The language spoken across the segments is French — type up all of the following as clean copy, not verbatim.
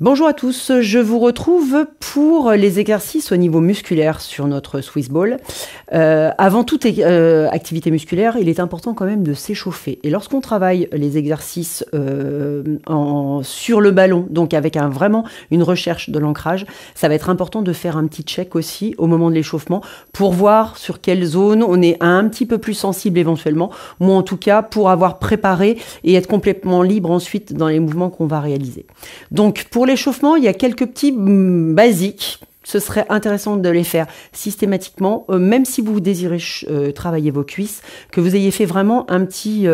Bonjour à tous, je vous retrouve pour les exercices au niveau musculaire sur notre Swiss Ball. Avant toute activité musculaire, il est important quand même de s'échauffer. Et lorsqu'on travaille les exercices sur le ballon, donc avec vraiment une recherche de l'ancrage, ça va être important de faire un petit check aussi au moment de l'échauffement pour voir sur quelle zone on est un petit peu plus sensible éventuellement, ou en tout cas pour avoir préparé et être complètement libre ensuite dans les mouvements qu'on va réaliser. Donc pour l'échauffement, il y a quelques petits basiques. Ce serait intéressant de les faire systématiquement, même si vous désirez travailler vos cuisses, que vous ayez fait vraiment un petit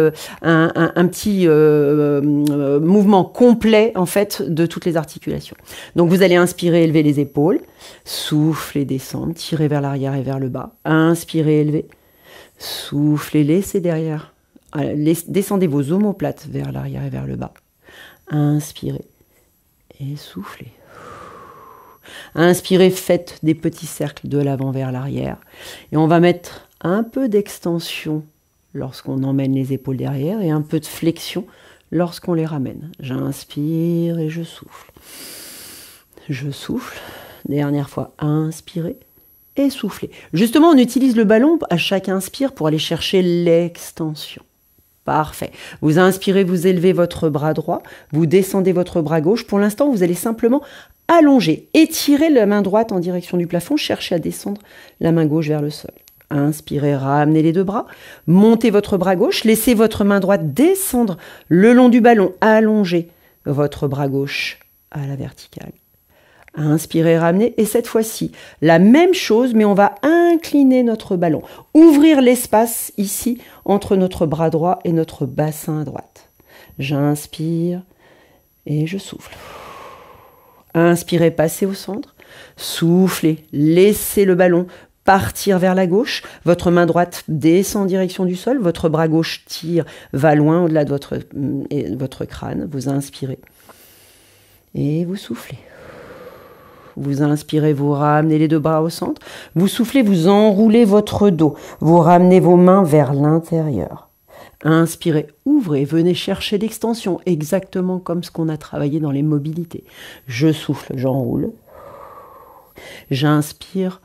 mouvement complet en fait de toutes les articulations. Donc vous allez inspirer, élever les épaules, souffler, descendre, tirer vers l'arrière et vers le bas. Inspirez, élever, soufflez, laissez derrière. Descendez vos omoplates vers l'arrière et vers le bas. Inspirez et soufflez. Inspirez, faites des petits cercles de l'avant vers l'arrière. Et on va mettre un peu d'extension lorsqu'on emmène les épaules derrière et un peu de flexion lorsqu'on les ramène. J'inspire et je souffle. Je souffle. Dernière fois, inspirez et soufflez. Justement, on utilise le ballon à chaque inspire pour aller chercher l'extension. Parfait. Vous inspirez, vous élevez votre bras droit, vous descendez votre bras gauche. Pour l'instant, vous allez simplement allonger, étirer la main droite en direction du plafond, cherchez à descendre la main gauche vers le sol. Inspirez, ramenez les deux bras, montez votre bras gauche, laissez votre main droite descendre le long du ballon, allongez votre bras gauche à la verticale. Inspirez, ramenez, et cette fois-ci, la même chose, mais on va incliner notre ballon. Ouvrir l'espace ici entre notre bras droit et notre bassin à droite. J'inspire et je souffle. Inspirez, passez au centre. Soufflez, laissez le ballon partir vers la gauche. Votre main droite descend en direction du sol. Votre bras gauche tire, va loin au-delà de votre crâne. Vous inspirez et vous soufflez. Vous inspirez, vous ramenez les deux bras au centre. Vous soufflez, vous enroulez votre dos. Vous ramenez vos mains vers l'intérieur. Inspirez, ouvrez, venez chercher l'extension, exactement comme ce qu'on a travaillé dans les mobilités. Je souffle, j'enroule. J'inspire,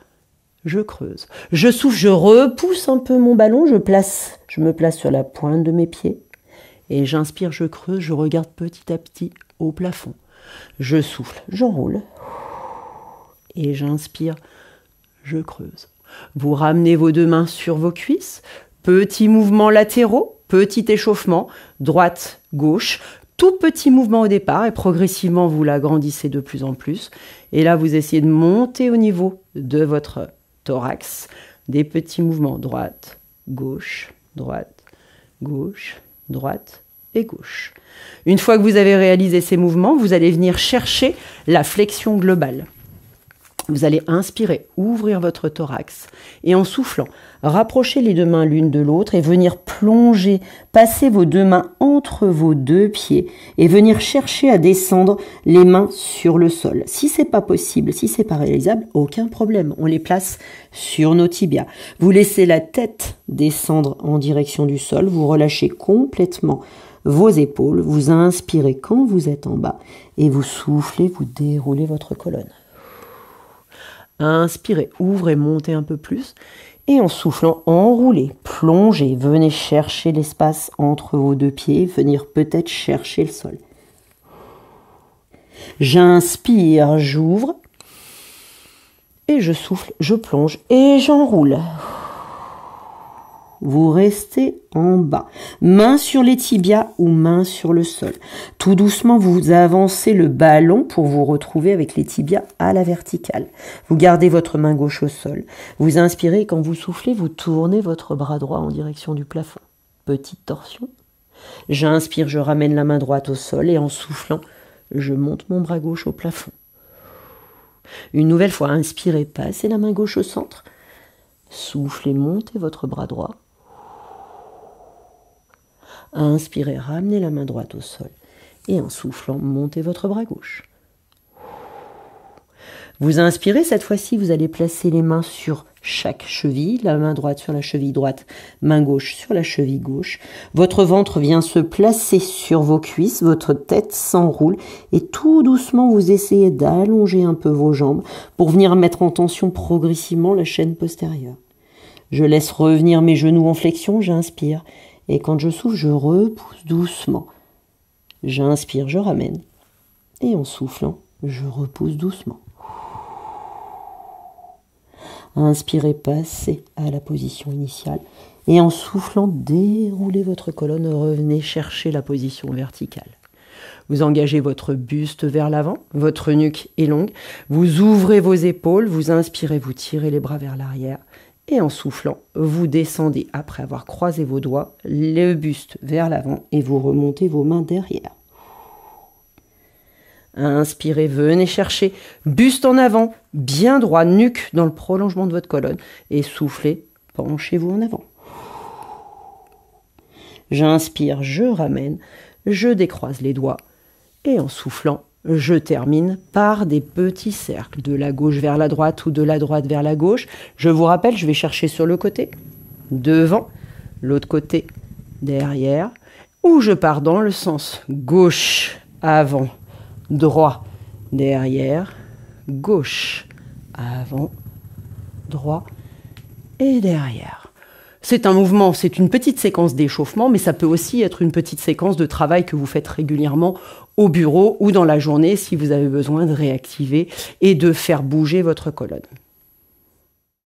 je creuse. Je souffle, je repousse un peu mon ballon, je me place sur la pointe de mes pieds. Et j'inspire, je creuse, je regarde petit à petit au plafond. Je souffle, j'enroule. Et j'inspire, je creuse. Vous ramenez vos deux mains sur vos cuisses. Petits mouvements latéraux, petit échauffement, droite, gauche. Tout petit mouvement au départ et progressivement vous l'agrandissez de plus en plus. Et là, vous essayez de monter au niveau de votre thorax. Des petits mouvements, droite, gauche, droite, gauche, droite et gauche. Une fois que vous avez réalisé ces mouvements, vous allez venir chercher la flexion globale. Vous allez inspirer, ouvrir votre thorax et en soufflant, rapprocher les deux mains l'une de l'autre et venir plonger, passer vos deux mains entre vos deux pieds et venir chercher à descendre les mains sur le sol. Si c'est pas possible, si c'est pas réalisable, aucun problème. On les place sur nos tibias. Vous laissez la tête descendre en direction du sol, vous relâchez complètement vos épaules, vous inspirez quand vous êtes en bas et vous soufflez, vous déroulez votre colonne. Inspirez, ouvrez, montez un peu plus. Et en soufflant, enroulez, plongez, venez chercher l'espace entre vos deux pieds, venir peut-être chercher le sol. J'inspire, j'ouvre. Et je souffle, je plonge et j'enroule. Vous restez en bas, main sur les tibias ou main sur le sol. Tout doucement, vous avancez le ballon pour vous retrouver avec les tibias à la verticale. Vous gardez votre main gauche au sol. Vous inspirez et quand vous soufflez, vous tournez votre bras droit en direction du plafond. Petite torsion. J'inspire, je ramène la main droite au sol et en soufflant, je monte mon bras gauche au plafond. Une nouvelle fois, inspirez, passez la main gauche au centre. Soufflez, montez votre bras droit. Inspirez, ramenez la main droite au sol. Et en soufflant, montez votre bras gauche. Vous inspirez, cette fois-ci, vous allez placer les mains sur chaque cheville, la main droite sur la cheville droite, main gauche sur la cheville gauche. Votre ventre vient se placer sur vos cuisses, votre tête s'enroule et tout doucement vous essayez d'allonger un peu vos jambes pour venir mettre en tension progressivement la chaîne postérieure. Je laisse revenir mes genoux en flexion, j'inspire et quand je souffle, je repousse doucement. J'inspire, je ramène et en soufflant, je repousse doucement. Inspirez, passez à la position initiale. Et en soufflant, déroulez votre colonne, revenez chercher la position verticale. Vous engagez votre buste vers l'avant, votre nuque est longue. Vous ouvrez vos épaules, vous inspirez, vous tirez les bras vers l'arrière. Et en soufflant, vous descendez après avoir croisé vos doigts, le buste vers l'avant et vous remontez vos mains derrière. Inspirez, venez chercher, buste en avant, bien droit, nuque dans le prolongement de votre colonne. Et soufflez, penchez-vous en avant. J'inspire, je ramène, je décroise les doigts. Et en soufflant, je termine par des petits cercles, de la gauche vers la droite ou de la droite vers la gauche. Je vous rappelle, je vais chercher sur le côté, devant, l'autre côté, derrière, ou je pars dans le sens gauche, avant, droit, derrière, gauche, avant, droit et derrière. C'est un mouvement, c'est une petite séquence d'échauffement, mais ça peut aussi être une petite séquence de travail que vous faites régulièrement au bureau ou dans la journée si vous avez besoin de réactiver et de faire bouger votre colonne.